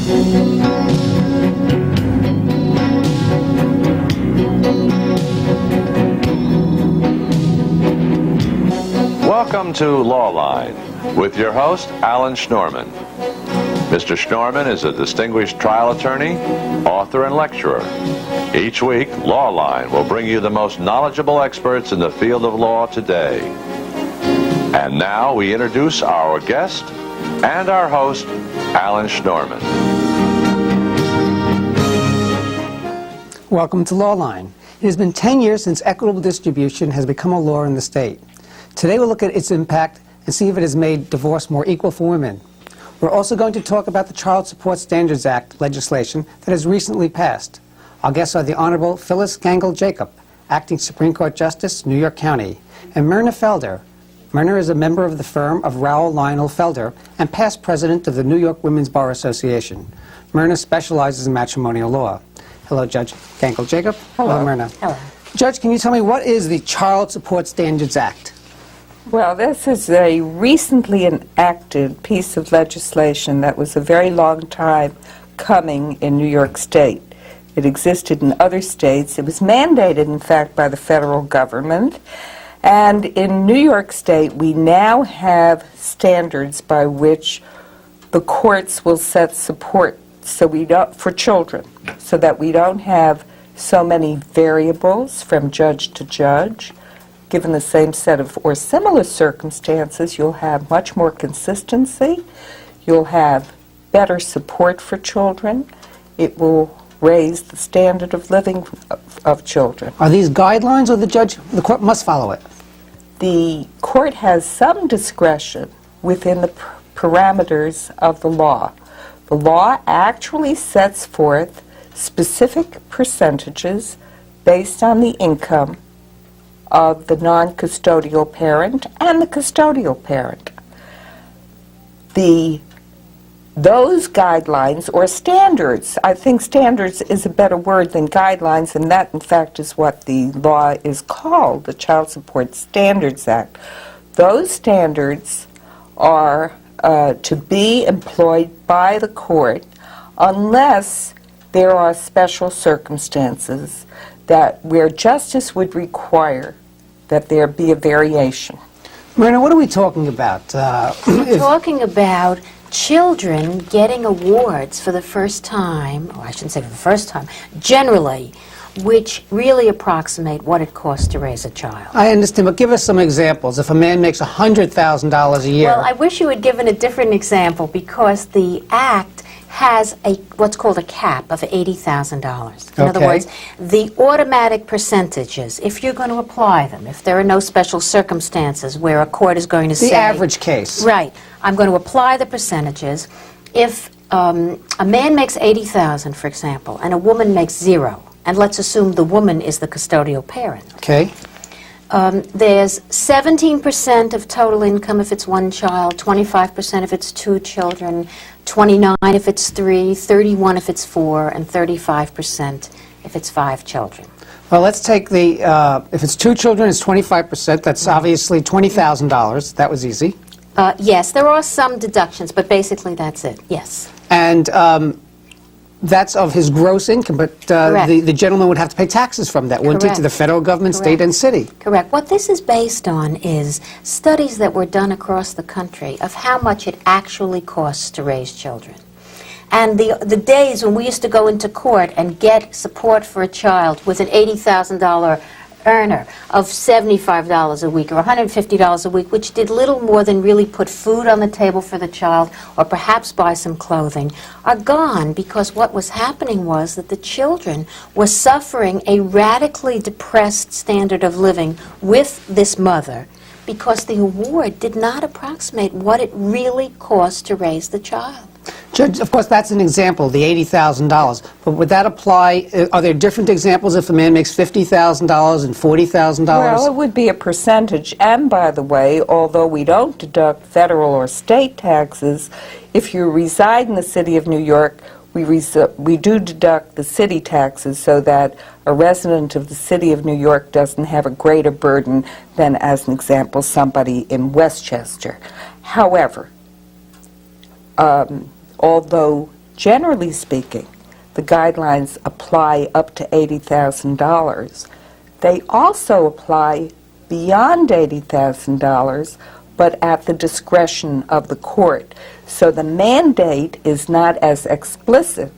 Welcome to Lawline with your host, Alan Schnorman. Mr. Schnorman is a distinguished trial attorney, author, and lecturer. Each week, Lawline will bring you the most knowledgeable experts in the field of law today. And now we introduce our guest and our host, Alan Schnorman. Welcome to Lawline. It has been 10 years since equitable distribution has become a law in the state. Today we'll look at its impact and see if it has made divorce more equal for women. We're also going to talk about the Child Support Standards Act legislation that has recently passed. Our guests are the Honorable Phyllis Gangle-Jacob, Acting Supreme Court Justice, New York County, and Myrna Felder. Myrna is a member of the firm of Raoul Lionel Felder and past president of the New York Women's Bar Association. Myrna specializes in matrimonial law. Hello, Judge Gangle-Jacob. Hello, Myrna. Hello. Judge, can you tell me what is the Child Support Standards Act? Well, this is a recently enacted piece of legislation that was a very long time coming in New York State. It existed in other states. It was mandated, in fact, by the federal government. And in New York State, we now have standards by which the courts will set support for children, so that we don't have so many variables from judge to judge. Given the same set of or similar circumstances, you'll have much more consistency. You'll have better support for children. It will raise the standard of living of children. Are these guidelines, or the court must follow it? The court has some discretion within the parameters of the law. The law actually sets forth specific percentages based on the income of the non-custodial parent and the custodial parent. Those guidelines or standards, I think standards is a better word than guidelines, and that in fact is what the law is called, the Child Support Standards Act. Those standards are to be employed by the court unless there are special circumstances where justice would require that there be a variation. Myrna, what are we talking about? We're talking about children getting awards for the first time, or I shouldn't say for the first time, generally, which really approximate what it costs to raise a child. I understand, but give us some examples. If a man makes $100,000 a year... Well, I wish you had given a different example, because the Act has what's called a cap of $80,000. In other words, the automatic percentages, if you're going to apply them, if there are no special circumstances where a court is going to say... The average case. Right. I'm going to apply the percentages. If a man makes $80,000, for example, and a woman makes $0, and let's assume the woman is the custodial parent. Okay. There's 17% of total income if it's one child, 25% if it's two children, 29 if it's 3, 31 if it's 4, and 35% if it's 5 children. Well, let's take if it's 2 children, it's 25%. That's obviously $20,000. That was easy. Yes, there are some deductions, but basically that's it, yes. And that's of his gross income, but the gentleman would have to pay taxes from that, wouldn't he, to the federal government, state, and city? Correct. What this is based on is studies that were done across the country of how much it actually costs to raise children. And the days when we used to go into court and get support for a child with an $80,000 earner of $75 a week or $150 a week, which did little more than really put food on the table for the child or perhaps buy some clothing, are gone, because what was happening was that the children were suffering a radically depressed standard of living with this mother, because the award did not approximate what it really cost to raise the child. Judge, of course, that's an example, the $80,000. But would that apply? Are there different examples if a man makes $50,000 and $40,000? Well, it would be a percentage. And by the way, although we don't deduct federal or state taxes, if you reside in the city of New York, we do deduct the city taxes so that a resident of the city of New York doesn't have a greater burden than, as an example, somebody in Westchester. However, although generally speaking, the guidelines apply up to $80,000. They also apply beyond $80,000, but at the discretion of the court. So the mandate is not as explicit,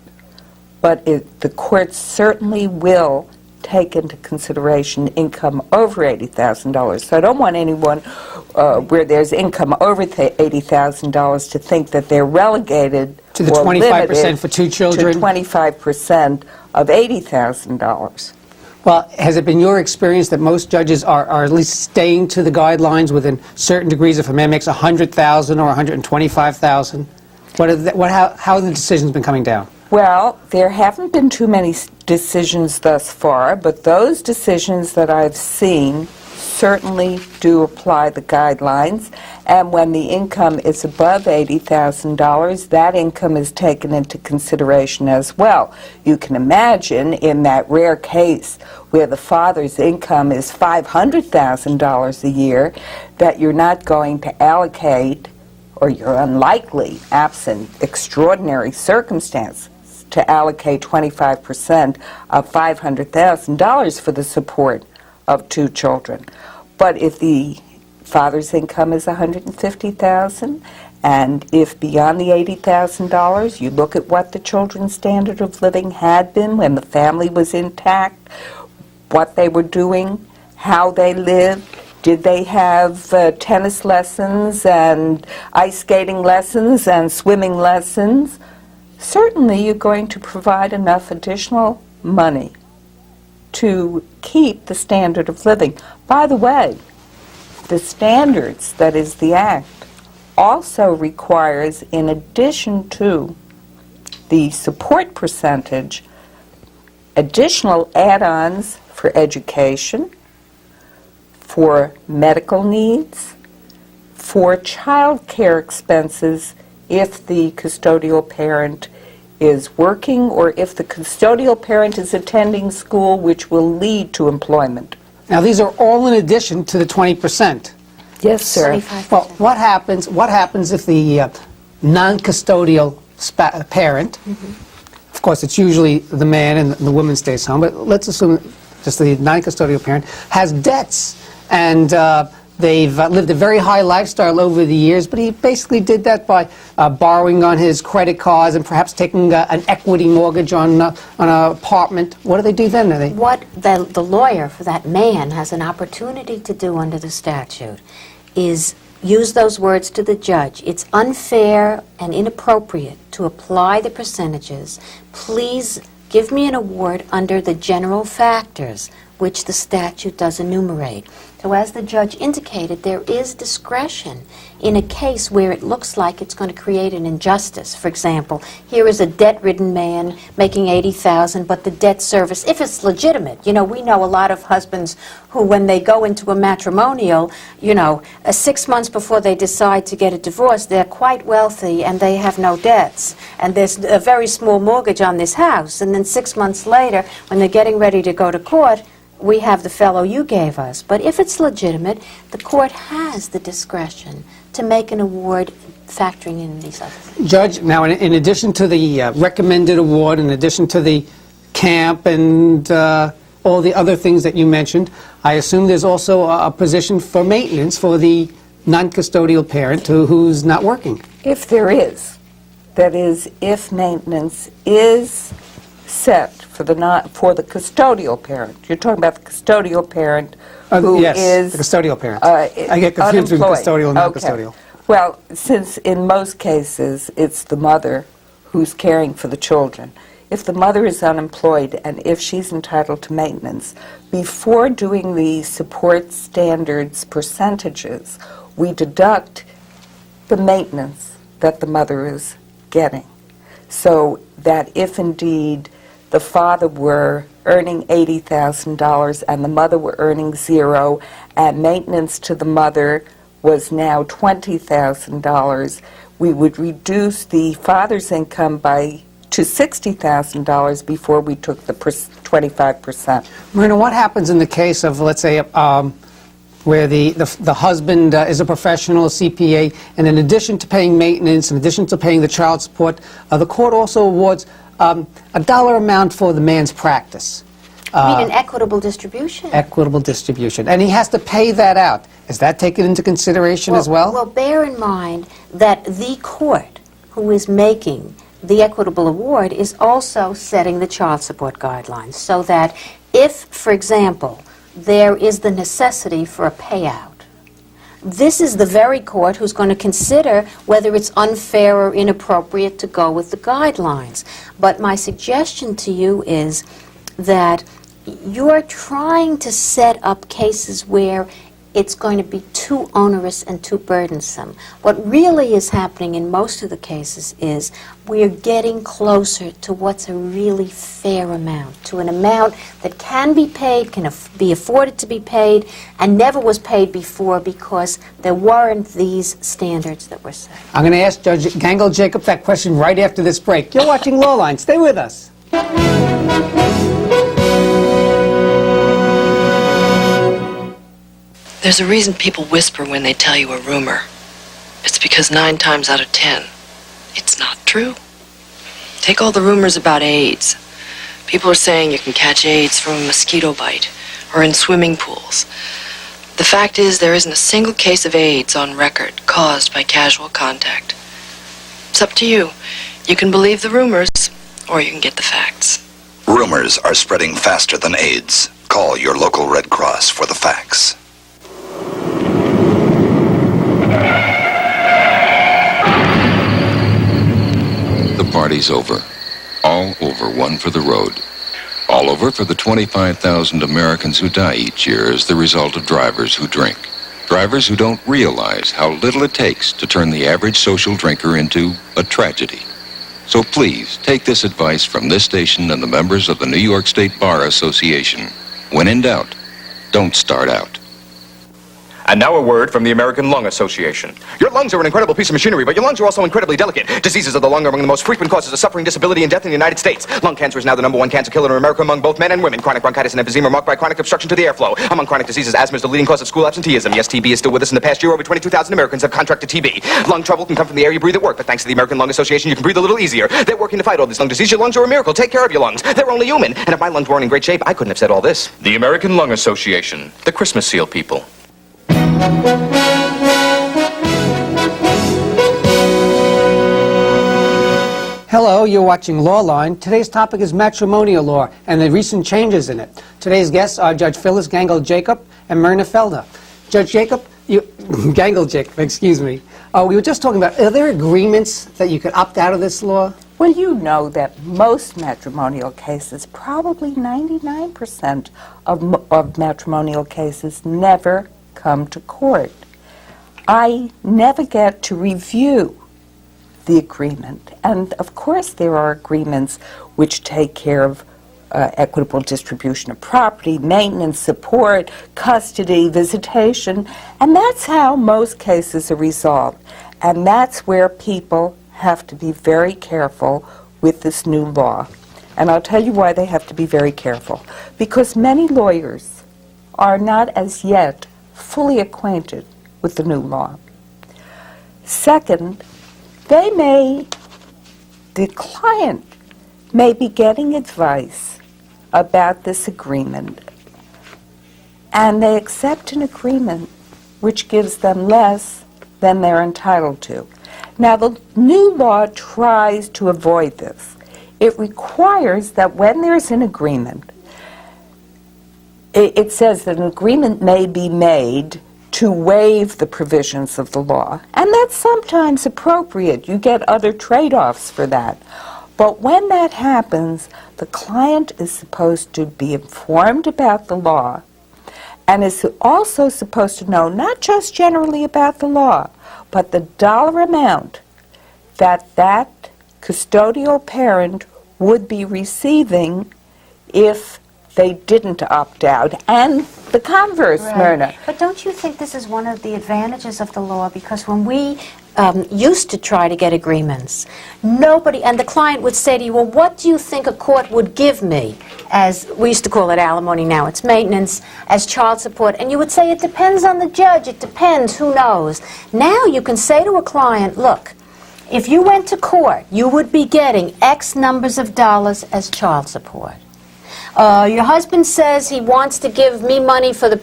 but the court certainly will take into consideration income over $80,000. So I don't want anyone where there's income over $80,000 to think that they're relegated to the 25% for 2 children? To 25% of $80,000. Well, has it been your experience that most judges are at least staying to the guidelines within certain degrees? If a man makes $100,000 or $125,000, how have the decisions been coming down? Well, there haven't been too many decisions thus far, but those decisions that I've seen certainly do apply the guidelines. And when the income is above $80,000, that income is taken into consideration as well. You can imagine in that rare case where the father's income is $500,000 a year that you're not going to allocate, or you're unlikely, absent extraordinary circumstance, to allocate 25% of $500,000 for the support of 2 children. But if the father's income is $150,000, and if beyond the $80,000, you look at what the children's standard of living had been when the family was intact, what they were doing, how they lived, did they have tennis lessons and ice skating lessons and swimming lessons? Certainly you're going to provide enough additional money to keep the standard of living. By the way, the standards, that is the Act, also requires, in addition to the support percentage, additional add-ons for education, for medical needs, for child care expenses if the custodial parent is working or if the custodial parent is attending school, which will lead to employment. Now, these are all in addition to the 20%. Yes, sir. 25%. Well, what happens if the non-custodial parent, of course it's usually the man and the woman stays home, but let's assume just the non-custodial parent has debts and they've lived a very high lifestyle over the years, but he basically did that by borrowing on his credit cards and perhaps taking an equity mortgage on an apartment. What do they do then? What the lawyer for that man has an opportunity to do under the statute is use those words to the judge. It's unfair and inappropriate to apply the percentages. Please give me an award under the general factors, which the statute does enumerate. So as the judge indicated, there is discretion in a case where it looks like it's going to create an injustice. For example, here is a debt-ridden man making $80,000, but the debt service, if it's legitimate, we know a lot of husbands who, when they go into a matrimonial, 6 months before they decide to get a divorce, they're quite wealthy and they have no debts. And there's a very small mortgage on this house. And then 6 months later, when they're getting ready to go to court, we have the fellow you gave us. But if it's legitimate, the court has the discretion to make an award factoring in these other things. Judge, now in addition to the recommended award, in addition to the camp and all the other things that you mentioned, I assume there's also a position for maintenance for the non-custodial parent who's not working. If there is, that is, if maintenance is set for the custodial parent. You're talking about the custodial parent who yes, is the custodial parent. I get confused with custodial and non-custodial. Okay. Well, since in most cases it's the mother who's caring for the children, if the mother is unemployed and if she's entitled to maintenance, before doing the support standards percentages, we deduct the maintenance that the mother is getting. So that if indeed the father were earning $80,000 and the mother were earning $0, and maintenance to the mother was now $20,000, we would reduce the father's income to $60,000 before we took the 25%. Marina, what happens in the case of, let's say, where the husband is a professional CPA, and in addition to paying maintenance, in addition to paying the child support, the court also awards a dollar amount for the man's practice. You mean an equitable distribution? Equitable distribution. And he has to pay that out. Is that taken into consideration as well? Well, bear in mind that the court who is making the equitable award is also setting the child support guidelines, so that if, for example, there is the necessity for a payout, this is the very court who's going to consider whether it's unfair or inappropriate to go with the guidelines. But my suggestion to you is that you're trying to set up cases where it's going to be too onerous and too burdensome. What really is happening in most of the cases is we're getting closer to what's a really fair amount, to an amount that can be paid, can be afforded to be paid, and never was paid before because there weren't these standards that were set. I'm going to ask Judge Gangle-Jacob that question right after this break. You're watching Lawline. Stay with us. There's a reason people whisper when they tell you a rumor. It's because 9 times out of 10, it's not true. Take all the rumors about AIDS. People are saying you can catch AIDS from a mosquito bite or in swimming pools. The fact is there isn't a single case of AIDS on record caused by casual contact. It's up to you. You can believe the rumors or you can get the facts. Rumors are spreading faster than AIDS. Call your local Red Cross for the facts. The party's over. All over, one for the road. All over for the 25,000 Americans who die each year as the result of drivers who drink. Drivers who don't realize how little it takes to turn the average social drinker into a tragedy. So please, take this advice from this station and the members of the New York State Bar Association. When in doubt, don't start out. And now a word from the American Lung Association. Your lungs are an incredible piece of machinery, but your lungs are also incredibly delicate. Diseases of the lung are among the most frequent causes of suffering, disability, and death in the United States. Lung cancer is now the #1 cancer killer in America among both men and women. Chronic bronchitis and emphysema are marked by chronic obstruction to the airflow. Among chronic diseases, asthma is the leading cause of school absenteeism. Yes, TB is still with us. In the past year, over 22,000 Americans have contracted TB. Lung trouble can come from the air you breathe at work, but thanks to the American Lung Association, you can breathe a little easier. They're working to fight all this lung disease. Your lungs are a miracle. Take care of your lungs. They're only human. And if my lungs weren't in great shape, I couldn't have said all this. The American Lung Association. The Christmas seal people. Hello, you're watching Lawline. Today's topic is matrimonial law and the recent changes in it. Today's guests are Judge Phyllis Gangle-Jacob and Myrna Felder. Judge Gangle-Jacob, excuse me. We were just talking about, are there agreements that you could opt out of this law? Well, you know that most matrimonial cases, probably 99% of matrimonial cases, never come to court. I never get to review the agreement. And of course there are agreements which take care of equitable distribution of property, maintenance, support, custody, visitation, and that's how most cases are resolved. And that's where people have to be very careful with this new law. And I'll tell you why they have to be very careful. Because many lawyers are not as yet fully acquainted with the new law. Second, the client may be getting advice about this agreement, and they accept an agreement which gives them less than they're entitled to. Now, the new law tries to avoid this. It requires that when there's an agreement, it says that an agreement may be made to waive the provisions of the law. And that's sometimes appropriate. You get other trade-offs for that. But when that happens, the client is supposed to be informed about the law and is also supposed to know not just generally about the law, but the dollar amount that that custodial parent would be receiving if they didn't opt out, and the converse, Right. Myrna. But don't you think this is one of the advantages of the law? Because when we used to try to get agreements, nobody, and the client would say to you, well, what do you think a court would give me? As we used to call it alimony, now it's maintenance, as child support. And you would say, it depends on the judge, it depends, who knows. Now you can say to a client, look, if you went to court, you would be getting X numbers of dollars as child support. Your husband says he wants to give me money for the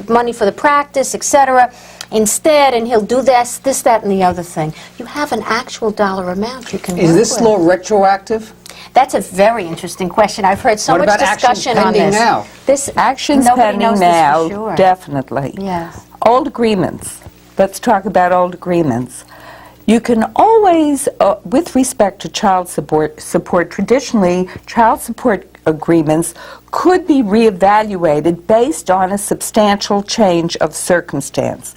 money for the practice, etc. Instead, and he'll do this, that, and the other thing. You have an actual dollar amount you can work with. Is this law retroactive? That's a very interesting question. I've heard so much discussion on this. Now? This Actions nobody pending knows now, this for sure. definitely. Yes. Old agreements. Let's talk about old agreements. You can always, with respect to child support, traditionally, child support agreements could be reevaluated based on a substantial change of circumstance.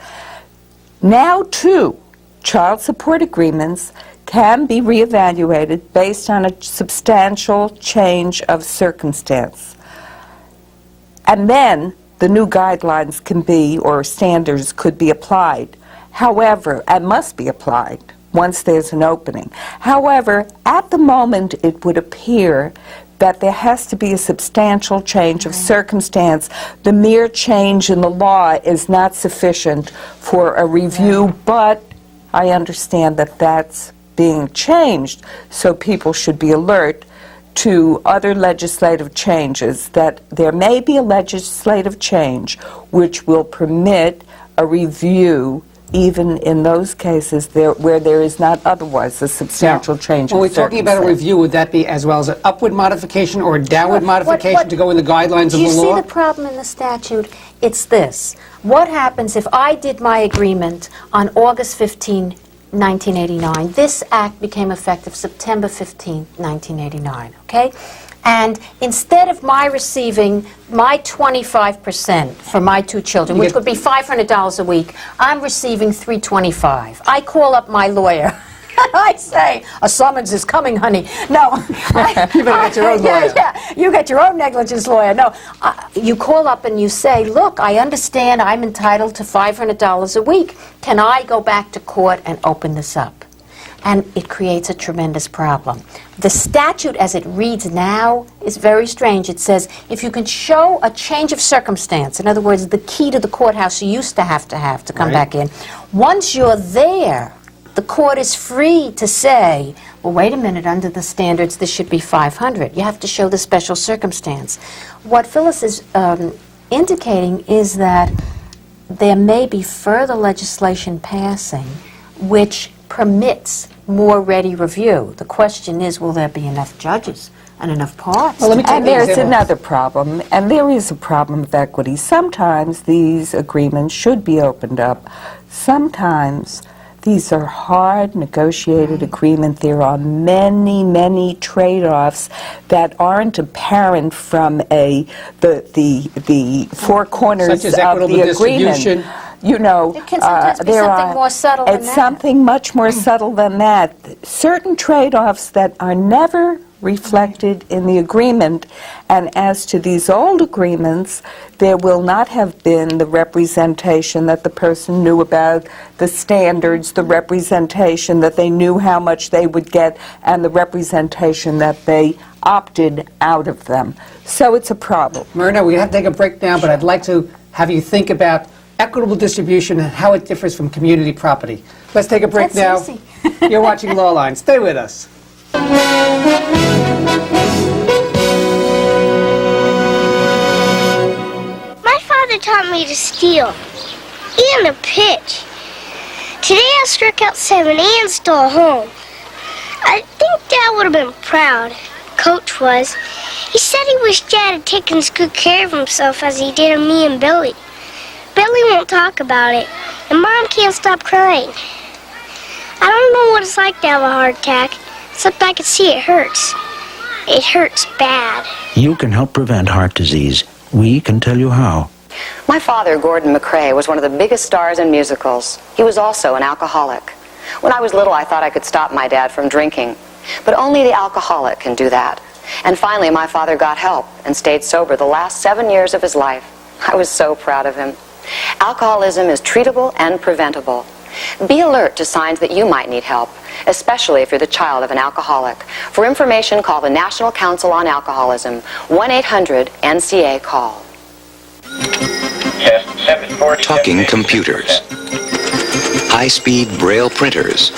Now, too, child support agreements can be reevaluated based on a substantial change of circumstance. And then the new guidelines can be, or standards could be applied. However, and must be applied once there's an opening. However, at the moment it would appear that there has to be a substantial change of circumstance. The mere change in the law is not sufficient for a review, but I understand that that's being changed, so people should be alert to other legislative changes, that there may be a legislative change which will permit a review even in those cases where there is not otherwise a substantial change. When we're talking about a review, would that be as well as an upward modification or a downward modification to go in the guidelines of the law? Do you see the problem in the statute? It's this. What happens if I did my agreement on August 15, 1989? This act became effective September 15, 1989, okay? And instead of my receiving my 25% for my two children, which would be $500 a week, I'm receiving $325. I call up my lawyer. I say, a summons is coming, honey. No. You better get your own lawyer. Yeah, you get your own negligence lawyer. No, you call up and you say, look, I understand I'm entitled to $500 a week. Can I go back to court and open this up? And it creates a tremendous problem. The statute as it reads now is very strange. It says if you can show a change of circumstance, in other words, the key to the courthouse you used to have to come back in, once you're there, the court is free to say, well, wait a minute, under the standards, this should be $500. You have to show the special circumstance. What Phyllis is indicating is that there may be further legislation passing which permits more ready review. The question is, will there be enough judges and enough parts? Well, let me take and there's another problem, and there is a problem with equity. Sometimes these agreements should be opened up. Sometimes these are hard negotiated agreements. There are many, many trade-offs that aren't apparent from the four corners Such as of the agreement. You know, it can sometimes be something more subtle than that. It's something much more subtle than that. Certain trade-offs that are never reflected in the agreement, and as to these old agreements, there will not have been the representation that the person knew about the standards, the representation that they knew how much they would get, and the representation that they opted out of them. So it's a problem. Myrna, we have to take a break now, but I'd like to have you think about equitable distribution and how it differs from community property. Let's take a break now. Easy. You're watching Law Line. Stay with us. My father taught me to steal and to pitch. Today I struck out 7 and stole home. I think Dad would have been proud. Coach was. He said he wished Dad had taken as good care of himself as he did of me and Billy. Billy won't talk about it, and Mom can't stop crying. I don't know what it's like to have a heart attack, except I can see it hurts. It hurts bad. You can help prevent heart disease. We can tell you how. My father, Gordon McRae, was one of the biggest stars in musicals. He was also an alcoholic. When I was little, I thought I could stop my dad from drinking. But only the alcoholic can do that. And finally, my father got help and stayed sober the last 7 years of his life. I was so proud of him. Alcoholism is treatable and preventable. Be alert to signs that you might need help, especially if you're the child of an alcoholic. For information, call the National Council on Alcoholism, 1-800-NCA-CALL. Talking computers, high-speed braille printers,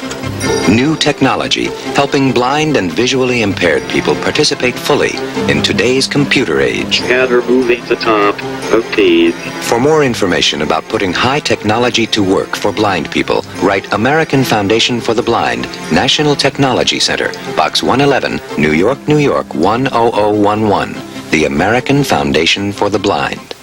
new technology helping blind and visually impaired people participate fully in today's computer age. Counter moving the top of page. For more information about putting high technology to work for blind people, write American Foundation for the Blind, National Technology Center, Box 111, New York, New York, 10011. The American Foundation for the Blind.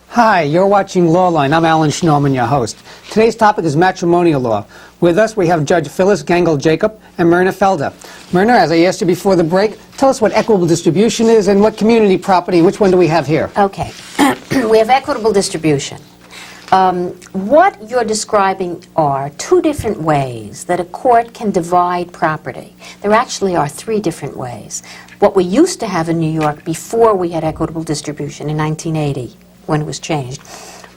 Hi, you're watching Lawline. I'm Alan Schnorman, your host. Today's topic is matrimonial law. With us, we have Judge Phyllis Gangle-Jacob and Myrna Felder. Myrna, as I asked you before the break, tell us what equitable distribution is and what community property. Which one do we have here? Okay. We have equitable distribution. What you're describing are two different ways that a court can divide property. There actually are three different ways. What we used to have in New York before we had equitable distribution in 1980, when it was changed,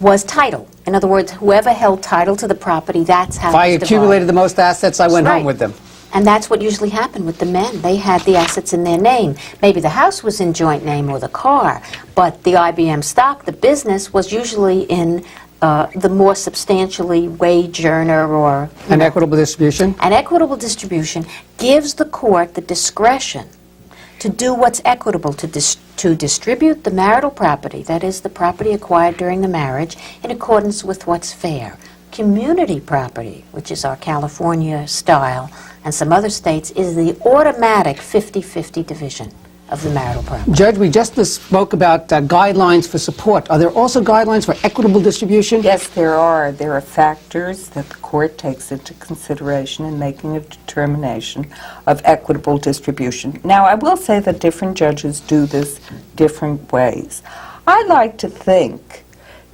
was title. In other words, whoever held title to the property, that's how If I accumulated the most assets, I went home with them. And that's what usually happened with the men. They had the assets in their name. Maybe the house was in joint name or the car, but the IBM stock, the business, was usually in the more substantially wage earner or... An equitable distribution? An equitable distribution gives the court the discretion to do what's equitable, to distribute the marital property, that is, the property acquired during the marriage, in accordance with what's fair. Community property, which is our California style, and some other states, is the automatic 50-50 division of the marital property. Judge, we just spoke about guidelines for support. Are there also guidelines for equitable distribution? Yes, there are. There are factors that the court takes into consideration in making a determination of equitable distribution. Now, I will say that different judges do this different ways. I like to think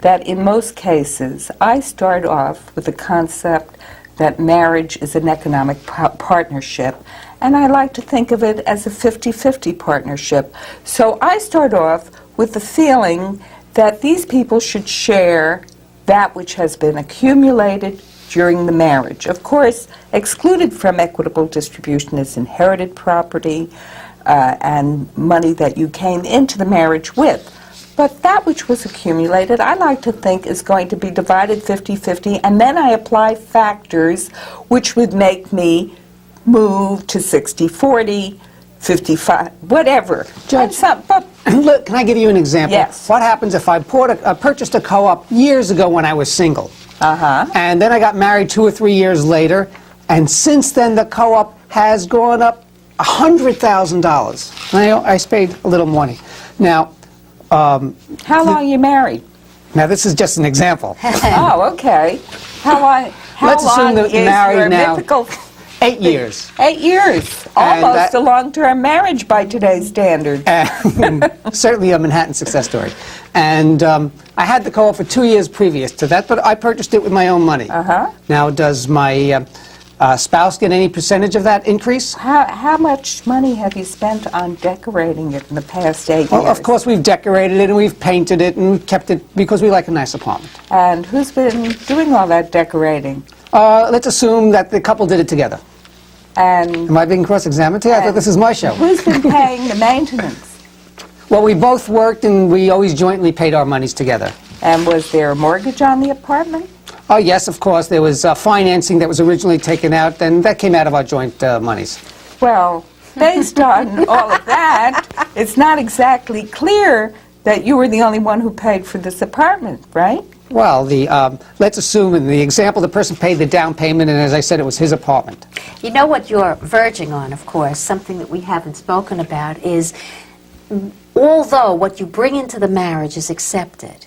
that in most cases, I start off with the concept that marriage is an economic partnership, and I like to think of it as a 50-50 partnership. So I start off with the feeling that these people should share that which has been accumulated during the marriage. Of course, excluded from equitable distribution is inherited property and money that you came into the marriage with. But that which was accumulated, I like to think, is going to be divided 50-50, and then I apply factors which would make me move to 60-40, 55, whatever. Judge, look, can I give you an example? Yes. What happens if I purchased a co-op years ago when I was single? And then I got married 2 or 3 years later, and since then the co-op has gone up $100,000. I paid a little money. Now, how long are you married? Now, this is just an example. Oh, okay. Let's assume that married now mythical 8 years. 8 years. Almost a long-term marriage by today's standards. Certainly a Manhattan success story. And I had the co-op for 2 years previous to that, but I purchased it with my own money. Now, does my spouse get any percentage of that increase? How much money have you spent on decorating it in the past 8 years? Well, of course, we've decorated it and we've painted it and kept it because we like a nice apartment. And who's been doing all that decorating? Let's assume that the couple did it together. And am I being cross-examined here? I thought this is my show. Who's been paying the maintenance? Well, we both worked and we always jointly paid our monies together. And was there a mortgage on the apartment? Oh, yes, of course. There was financing that was originally taken out, and that came out of our joint monies. Well, based on all of that, it's not exactly clear that you were the only one who paid for this apartment, right? Well, let's assume in the example the person paid the down payment, and as I said, it was his apartment. You know what you're verging on, of course, something that we haven't spoken about is, although what you bring into the marriage is accepted,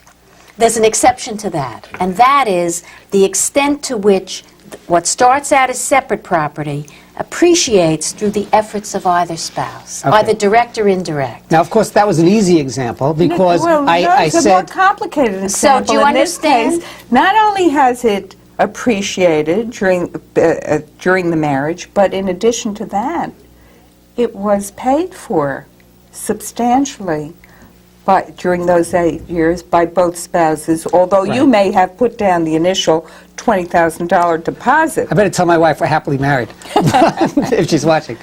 there's an exception to that, and that is the extent to which what starts out as separate property appreciates through the efforts of either spouse, either direct or indirect. Now, of course, that was an easy example because I it's said... a more complicated example. So, do you understand? In this case, not only has it appreciated during the marriage, but in addition to that, it was paid for substantially during those 8 years by both spouses, although you may have put down the initial $20,000 deposit. I better tell my wife we're happily married if she's watching.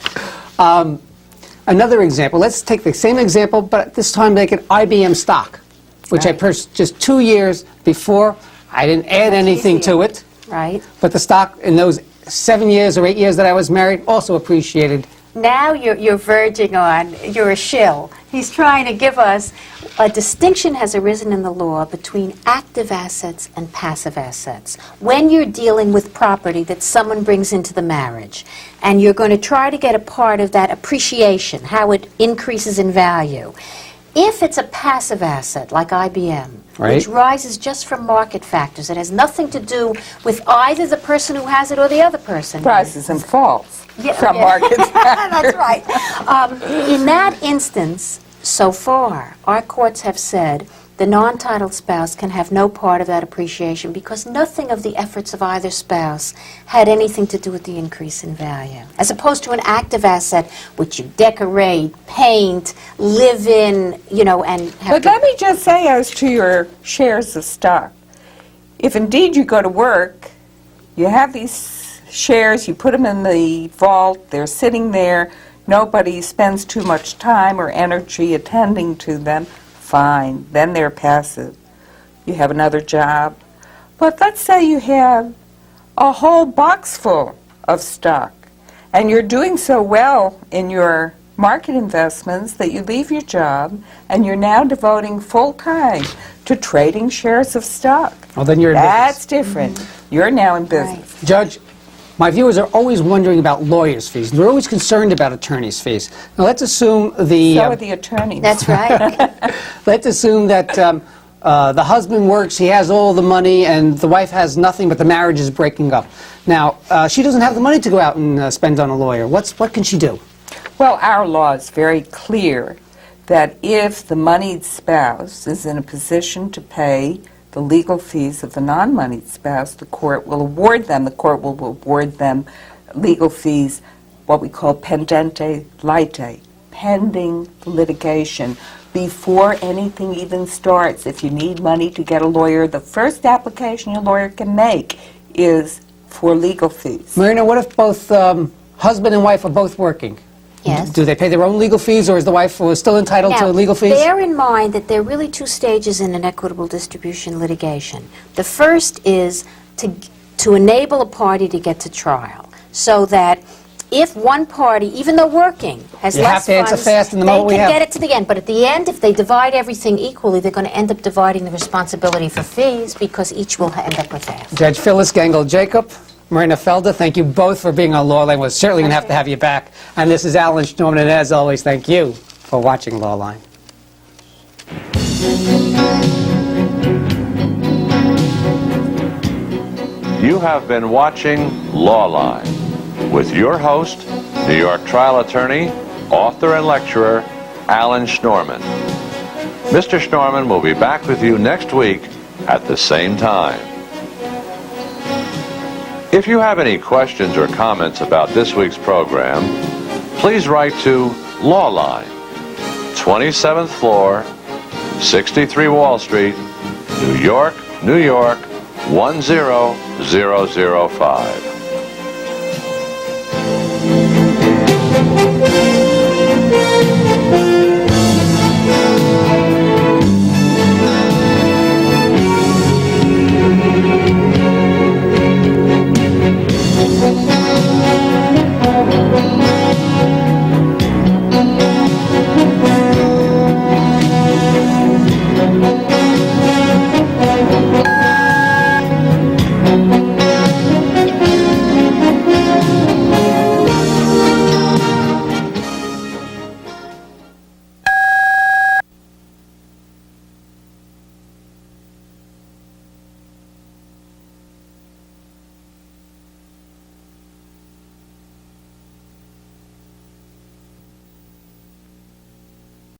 Another example, let's take the same example, but this time make it IBM stock, which I purchased just 2 years before. I didn't add anything to it. Right. But the stock in those 7 years or 8 years that I was married also appreciated. Now you're verging on, you're a shill. He's trying to give us a distinction has arisen in the law between active assets and passive assets. When you're dealing with property that someone brings into the marriage, and you're going to try to get a part of that appreciation, how it increases in value. If it's a passive asset, like IBM, which rises just from market factors, it has nothing to do with either the person who has it or the other person. Rises and falls from market factors. That's right. In that instance, so far, our courts have said the non-titled spouse can have no part of that appreciation because nothing of the efforts of either spouse had anything to do with the increase in value. As opposed to an active asset which you decorate, paint, live in, and have But let me just say as to your shares of stock. If indeed you go to work, you have these shares, you put them in the vault, they're sitting there, nobody spends too much time or energy attending to them, fine, then they're passive. You have another job. But let's say you have a whole box full of stock, and you're doing so well in your market investments that you leave your job, and you're now devoting full time to trading shares of stock. Well, then you're in That's different. You're now in business. Judge, my viewers are always wondering about lawyers' fees. They're always concerned about attorneys' fees. Now, let's assume the... So are the attorneys. That's right. Let's assume that the husband works, he has all the money, and the wife has nothing, but the marriage is breaking up. Now, she doesn't have the money to go out and spend on a lawyer. What can she do? Well, our law is very clear that if the moneyed spouse is in a position to pay the legal fees of the non-moneyed spouse, the court will award them legal fees, what we call pendente lite, pending litigation, before anything even starts. If you need money to get a lawyer, the first application your lawyer can make is for legal fees. Marina, what if both husband and wife are both working? Yes. Do they pay their own legal fees, or is the wife still entitled to legal fees? Bear in mind that there are really two stages in an equitable distribution litigation. The first is to enable a party to get to trial, so that if one party, even though working, has less funds, they can get it to the end. But at the end, if they divide everything equally, they're going to end up dividing the responsibility for fees because each will end up with half. Judge Phyllis Gengel-Jacob, Marina Felder, thank you both for being on Law Line. We're certainly going to have you back. And this is Alan Schnorman, and as always, thank you for watching Law Line. You have been watching Law Line with your host, New York trial attorney, author and lecturer, Alan Schnorman. Mr. Schnorman will be back with you next week at the same time. If you have any questions or comments about this week's program, please write to Law Line, 27th floor, 63 Wall Street, New York, New York, 10005.